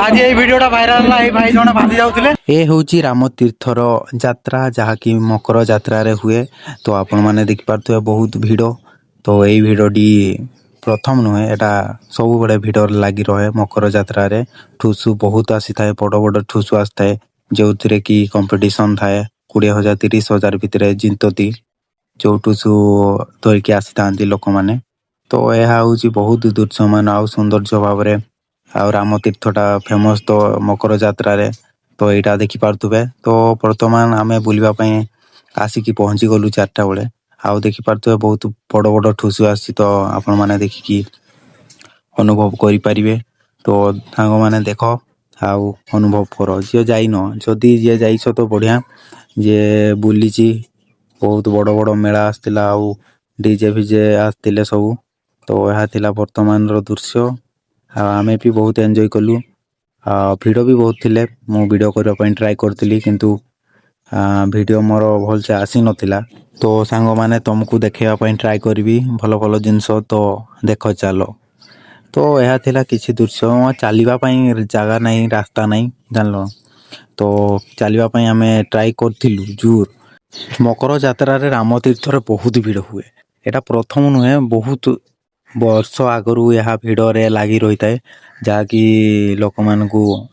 आज ये वीडियोटा भाइराल है भाई जने भाजी जाउथिले ए होची राम तीर्थर यात्रा जहाँकि मकर यात्रा रे हुए तो आपण माने देख पारथुए बहुत भिड़ तो यही भिड़टी प्रथम नुहे एटा सब बड़े भिड़ लगी रहे मकर यात्रा रे ठुसु बहुत आसी थाए बड़ बड़ ठुसु आसताए जो थिरे कि कंपटीशन थाए 20,000 30,000 भितरे जिंतती जो ठुसु धरिकी आसी थांती लोक माने तो यह हूँ बहुत दृश्यमान आउ सौंदर्य भाव में आउ राम तीर्थटा फेमस तो मकर यात्रा रे तो यहाँ देखिपे तो बर्तमान आम बुलवाई आसिकी पहुँची गलु 4टा बेले आउ देखिपे बहुत बड़ बड़ ठुसु आसी तो आपण मैंने देखिकी अनुभव करें तो सांग मैंने देख आउ अनुभव कर जी जाइन जदि जी जाइछ तो बढ़िया जे बुली बहुत बड़ बड़ मेला आसला आउ डीजे फिजे आसते सब तो यह थिला वर्तमान दृश्य आमे भी बहुत एंजॉय कलु भिड़ भी बहुत थिले मु वीडियो करने ट्राई करती किंतु वीडियो मोर भल से आसी नथिला तो सांग माने तुमको देखापी ट्राई करी भल भल जिनस तो देख चलो तो यह थिला किसी दृश्य चलवाई जगह नहीं रास्ता नहीं जान तो चलवाई आम ट्राई करूँ जोर मकर यात्रा रे राम तीर्थ बहुत भिड़ हुए एटा प्रथम नुहे बहुत वर्ष आगु यह भिड़े लगी रही है जहाँकि लोक मान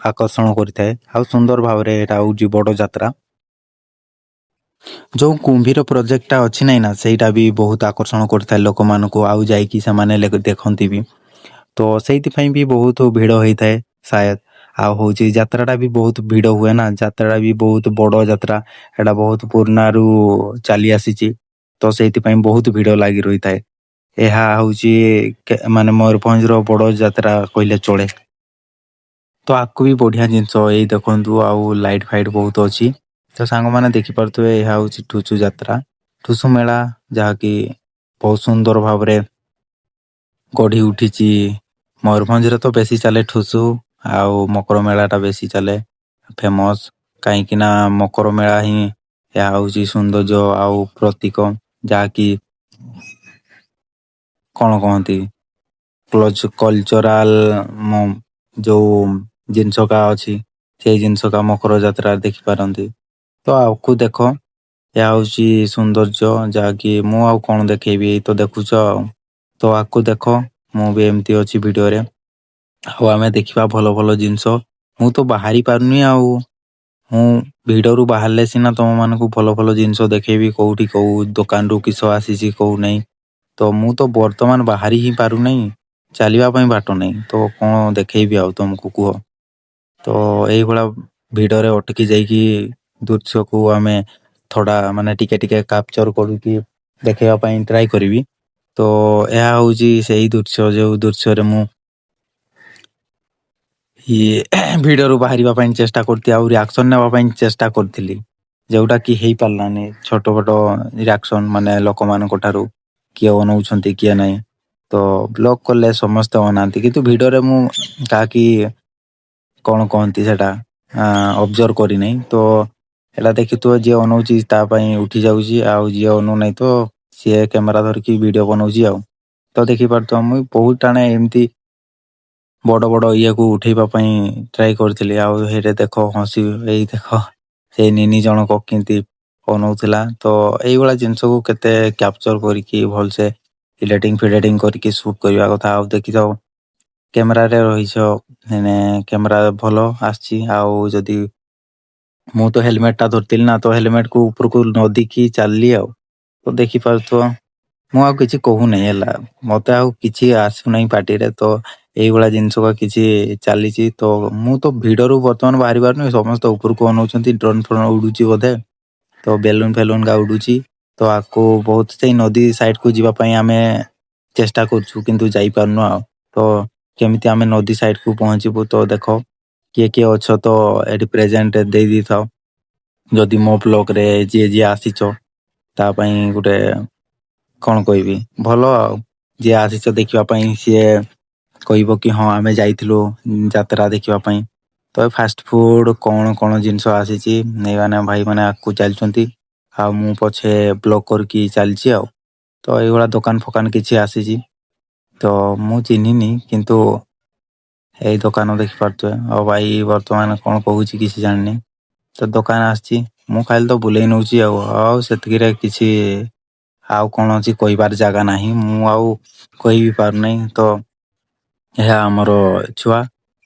आकर्षण करें आ सुंदर भाव में बड़ यात्रा जो कुंभीर प्रोजेक्टा अच्छी ना ना सेटा भी बहुत आकर्षण करता लोक मान आउ जाकि से देखती भी तो से भी बहुत भिड़ होता है शायद आ हूँ यात्राटा भी बहुत भिड़ हुए ना यात्राटा भी बहुत बड़ यात्रा एटा बहुत पुराना रू चली आसी तो से बहुत भिड़ लगी रही है यह हूँ माने मयूरभंज बड़ यात्रा कहले चले तो आपको भी बढ़िया जिनस ये देखु आउ लाइट फाइट बहुत अच्छी तो सांग मैंने देखिपे यह हूँ ठुसु यात्रा ठुसु मेला जहाँकि बहुत सुंदर भाव में गढ़ी उठी मयूरभंज तो बेसी चले ठुसु आउ मकर मेलाटा बेसी चले फेमस कहीं मकर मेला ही यह हूँ सौंदर्य आउ प्रतीक जहाँकि कौन कहती कल्चराल जो जिनस का अच्छी से जिनस का मकर यात्रा देखिपारती तो आपको देख यह हूँ सौंदर्य जहाँकि मु आउ कौन देखेबी तो देखुच तो आपको देख मु भी एमती अच्छी वीडियो रे आम देखा भल भल जिनस मु तो बाहरी पारुनी आउ भिड़रू बाहर सीना तुम मान भल भल जिनस देखेबी कौटी कौ दुकान रू किस आसी कौ नहीं तो मु तो बर्तमान बाहरी ही पारू नहीं चलवाई बाट नहीं तो कौन देखेबी आउ तुमको कह तो यही भाया भिड़े अटकी जाइकी दृश्य को आम थोड़ा माने टिके टिके कैप्चर करूँ देखापी ट्राई करी तो यह हूँ से दृश्य जो दृश्य मु भिड़रू बाहर चेष्टा करती आ रिएक्शन नापी चेष्टा करी जोटा कि हो पारानी छोट छोट रिएक्शन माने लोक मान किए अनाउं किए ना तो ब्लॉग कले समस्ते अना कि भिड़े मुझे कौन कहती से ऑब्जर्व करनी तो एटा देखी तो जी अनाऊँगी उठी जाऊँगी आउ जी अनु ना तो सी कैमेरा धरिकी वीडियो बनाऊँगी आउ तो देखिपार मुझे बहुत टाणे एमती बड़ बड़ ये को उठेवाई ट्राए करी आउे देख हसी यही देख से निनी जनक केमती अनाऊला तो यही जिनस को केते कैप्चर करके भलसे एडिटिंग फिडिटिंग करके शूट करने कथा आउ देखी जाओ कैमेरा रे रही कैमेरा भल आउ जदि मु तो हेलमेटा धरती ना तो हेलमेट को ऊपर को नदीकी चलली आउ तो देखिपार मुझे कि कहूना है मत कि आसूना पार्टी रे तो यही जिनस का किसी चली तो मु तो भिड़रू बर्तमान बाहरी पार समस्त ऊपर को अनाऊँ ड्रोन फ्रोन उड़ूची बोधे तो बेलून फेलून का उड़ूची तो आपको बहुत से नदी साइड को जीवाई आम चेष्टा करूँ किंतु जापारनु आ तो केमिति आम नदी साइड को पहुँचबू तो देख किए किए अच्छ तो ये प्रेजेंट दे दी था जदि मो ब्लॉग रे जी जी आसीच तापाई गोटे कौन कहबी भल जी आसीच देखापी सी कह कि हाँ आम जाइलु यात्रा देखापी तो फास्ट फूड कौन कौन जिनस आसी मैंने भाई मैंने आगे चलती आ मु पछे ब्लॉग करके चलची आ तो ये दुकान फकान किसी आसी तो मु चिन्हनी किंतु ଏଇ ଦୋକାନ ଦେଖିପାରୁଥିବେ। ଆଉ ଭାଇ ବର୍ତ୍ତମାନ କଣ କହୁଛି କିଛି ଜାଣିନି। ତ ଦୋକାନ ଆସିଛି, ମୁଁ ଖାଲି ତ ବୁଲେଇ ନଉଛି ଆଉ ସେତିକିରେ କିଛି ଆଉ କଣ ଅଛି କହିବାର ଜାଗା ନାହିଁ। ମୁଁ ଆଉ କହିବି ପାରୁନାହିଁ। ତ ଏହା ଆମର ଛୁଆ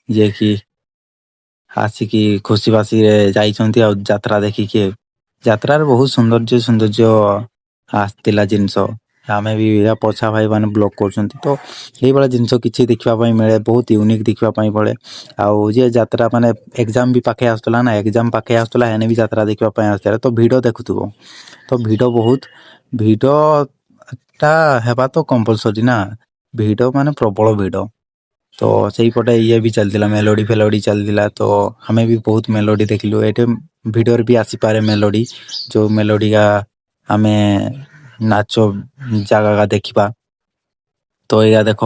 ଯିଏକି ଆସିକି ଖୁସି ବାସିରେ ଯାଇଛନ୍ତି ଆଉ ଯାତ୍ରା ଦେଖିକି। ଯାତ୍ରାରେ ବହୁତ ସୌନ୍ଦର୍ଯ୍ୟ ଆସିଥିଲା ଜିନିଷ। ଆମେ ବି ପଛା ଭାଇ ମାନେ ବ୍ଲଗ କରୁଛନ୍ତି। ତ ଏଇଭଳିଆ ଜିନିଷ କିଛି ଦେଖିବା ପାଇଁ ମିଳେ, ବହୁତ ୟୁନିକ୍ ଦେଖିବା ପାଇଁ ପଡ଼େ। ଆଉ ଯିଏ ଯାତ୍ରା ମାନେ ଏକ୍ଜାମ ବି ପାଖେ ଆସୁଥିଲା ନା, ଏକ୍ଜାମ ପାଖେ ଆସୁଥିଲା ହେନେ ବି ଯାତ୍ରା ଦେଖିବା ପାଇଁ ଆସିଥିଲା। ତ ଭିଡ଼ ଦେଖୁଥିବ, ତ ଭିଡ଼ ବହୁତ ଭିଡ଼ଟା ହେବା ତ କମ୍ପଲସରୀ ନା, ଭିଡ଼ ମାନେ ପ୍ରବଳ ଭିଡ଼। ତ ସେଇପଟେ ଇଏ ବି ଚାଲିଥିଲା, ମେଲୋଡ଼ି ଫେଲୋଡ଼ି ଚାଲିଥିଲା। ତ ଆମେ ବି ବହୁତ ମେଲୋଡ଼ି ଦେଖିଲୁ। ଏଇଠି ଭିଡ଼ିଓରେ ବି ଆସିପାରେ ମେଲୋଡ଼ି, ଯେଉଁ ମେଲୋଡ଼ିକା ଆମେ ନାଚ ଜାଗା ଦେଖିବା। ତ ଏଇଆ ଦେଖ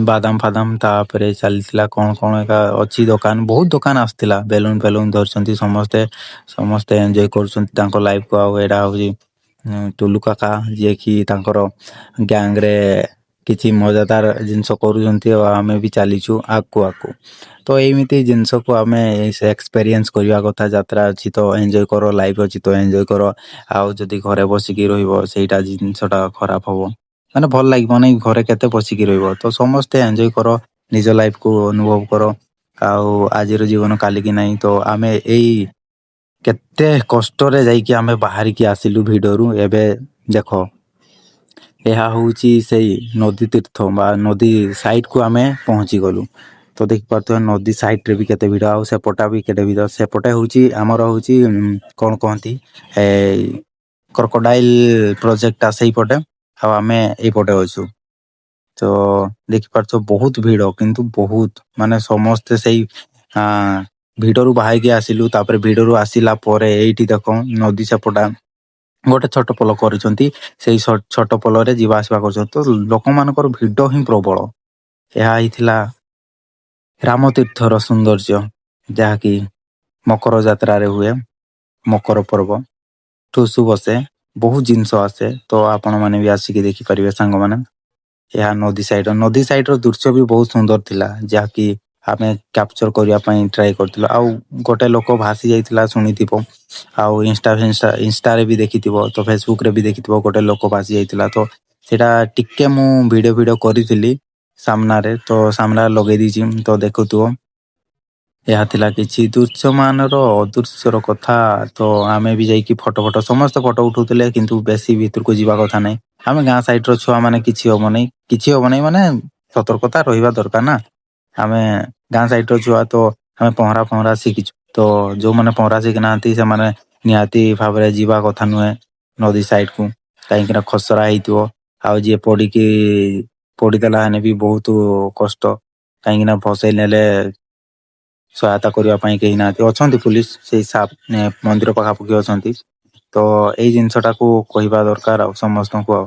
ବାଦାମ ଫାଦାମ, ତାପରେ ଚାଲିଥିଲା କଣ ଏକା ଅଛି ଦୋକାନ, ବହୁତ ଦୋକାନ ଆସିଥିଲା। ବେଲୁନ ଫେଲୁନ ଧରିଛନ୍ତି ସମସ୍ତେ ଏଞ୍ଜୟ କରୁଛନ୍ତି ତାଙ୍କ ଲାଇଫକୁ। ଆଉ ଏଇଟା ହେଉଛି ଟୁଲୁ କାକା, ଯିଏକି ତାଙ୍କର ଗ୍ୟାଙ୍ଗରେ କିଛି ମଜାଦାର ଜିନିଷ କରୁଛନ୍ତି ଆଉ ଆମେ ବି ଚାଲିଛୁ ଆଗକୁ। ତ ଏମିତି ଜିନିଷକୁ ଆମେ ଏକ୍ସପେରିଏନ୍ସ କରିବା କଥା। ଯାତ୍ରା ଅଛି ତ ଏଞ୍ଜୟ କର, ଲାଇଫ୍ ଅଛି ତ ଏଞ୍ଜୟ କର। ଆଉ ଯଦି ଘରେ ବସିକି ରହିବ ସେଇଟା ଜିନିଷଟା ଖରାପ ହେବ, ମାନେ ଭଲ ଲାଗିବ ନାଇଁ। ଘରେ କେତେ ବସିକି ରହିବ, ତ ସମସ୍ତେ ଏଞ୍ଜୟ କର, ନିଜ ଲାଇଫକୁ ଅନୁଭବ କର। ଆଉ ଆଜିର ଜୀବନ କାଲିକି ନାହିଁ। ତ ଆମେ ଏଇ କେତେ କଷ୍ଟରେ ଯାଇକି ଆମେ ବାହାରିକି ଆସିଲୁ ଭିଡ଼ିଓରୁ। ଏବେ ଦେଖ ଏହା ହେଉଛି ସେଇ ନଦୀ ତୀର୍ଥ ବା ନଦୀ ସାଇଡ଼କୁ ଆମେ ପହଞ୍ଚି ଗଲୁ। ତ ଦେଖିପାରୁଥିବେ ନଦୀ ସାଇଡ଼ରେ ବି କେତେ ଭିଡ଼, ଆଉ ସେପଟା ବି କେତେ ଭିଡ଼। ସେପଟେ ହେଉଛି ଆମର ହେଉଛି କଣ କହନ୍ତି କ୍ରୋକୋଡାଇଲ ପ୍ରୋଜେକ୍ଟଟା ସେଇପଟେ, ଆଉ ଆମେ ଏଇପଟେ ଅଛୁ। ତ ଦେଖିପାରୁଥିବ ବହୁତ ଭିଡ଼, କିନ୍ତୁ ବହୁତ ମାନେ ସମସ୍ତେ ସେଇ ଭିଡ଼ରୁ ବାହାରିକି ଆସିଲୁ। ତାପରେ ଭିଡ଼ରୁ ଆସିଲା ପରେ ଏଇଠି ଦେଖ ନଦୀ ସେପଟା ଗୋଟେ ଛୋଟ ପୋଲ କରିଛନ୍ତି, ସେଇ ଛୋଟ ପୋଲରେ ଯିବା ଆସିବା କରୁଛନ୍ତି। ତ ଲୋକମାନଙ୍କର ଭିଡ଼ ହିଁ ପ୍ରବଳ। ଏହା ହେଇଥିଲା ରାମତୀର୍ଥର ସୌନ୍ଦର୍ଯ୍ୟ, ଯାହାକି ମକର ଯାତ୍ରାରେ ହୁଏ। ମକର ପର୍ବ ଟୁସୁ ବସେ, ବହୁତ ଜିନିଷ ଆସେ। ତ ଆପଣମାନେ ବି ଆସିକି ଦେଖିପାରିବେ ସାଙ୍ଗମାନେ। ଏହା ନଦୀ ସାଇଡର ଦୃଶ୍ୟ ବି ବହୁତ ସୁନ୍ଦର ଥିଲା, ଯାହାକି ଆମେ କ୍ୟାପଚର କରିବା ପାଇଁ ଟ୍ରାଏ କରିଥିଲୁ। ଆଉ ଗୋଟେ ଲୋକ ଭାସି ଯାଇଥିଲା ଶୁଣିଥିବ, ଆଉ ଇନଷ୍ଟାରେ ବି ଦେଖିଥିବ, ତ ଫେସବୁକରେ ବି ଦେଖିଥିବ ଗୋଟେ ଲୋକ ଭାସି ଯାଇଥିଲା। ତ ସେଇଟା ଟିକେ ମୁଁ ଭିଡ଼ିଓ କରିଥିଲି ସାମ୍ନାରେ, ତ ସାମ୍ନାରେ ଲଗେଇ ଦେଇଛି, ତ ଦେଖୁଥିବ। ଏହା ଥିଲା କିଛି ଦୃଶ୍ୟମାନର ଅଦୃଶ୍ୟର କଥା। ତ ଆମେ ବି ଯାଇକି ଫଟୋ ସମସ୍ତେ ଫଟୋ ଉଠାଉଥିଲେ, କିନ୍ତୁ ବେଶୀ ଭିତରକୁ ଯିବା କଥା ନାହିଁ। ଆମେ ଗାଁ ସାଇଡର ଛୁଆ ମାନେ କିଛି ହବ ନାହିଁ ମାନେ ସତର୍କତା ରହିବା ଦରକାର ନା। ଆମେ ଗାଁ ସାଇଡର ଛୁଆ, ତ ଆମେ ପହଁରା ଶିଖିଛୁ। ତ ଯୋଉମାନେ ପହଁରା ଶିଖିନାହାନ୍ତି ସେମାନେ ନିହାତି ଭାବରେ ଯିବା କଥା ନୁହେଁ ନଦୀ ସାଇଡକୁ, କାହିଁକିନା ଖସରା ହେଇଥିବ। ଆଉ ଯିଏ ପଡିଦେଲା ହେନେ ବି ବହୁତ କଷ୍ଟ, କାହିଁକିନା ଭସେଇ ନେଲେ ସହାୟତା କରିବା ପାଇଁ କେହି ନାହାନ୍ତି। ଅଛନ୍ତି ପୁଲିସ ସେଇ ମନ୍ଦିର ପାଖାପାଖି ଅଛନ୍ତି। ତ ଏଇ ଜିନିଷଟାକୁ କହିବା ଦରକାର ଆଉ ସମସ୍ତଙ୍କୁ ଆଉ।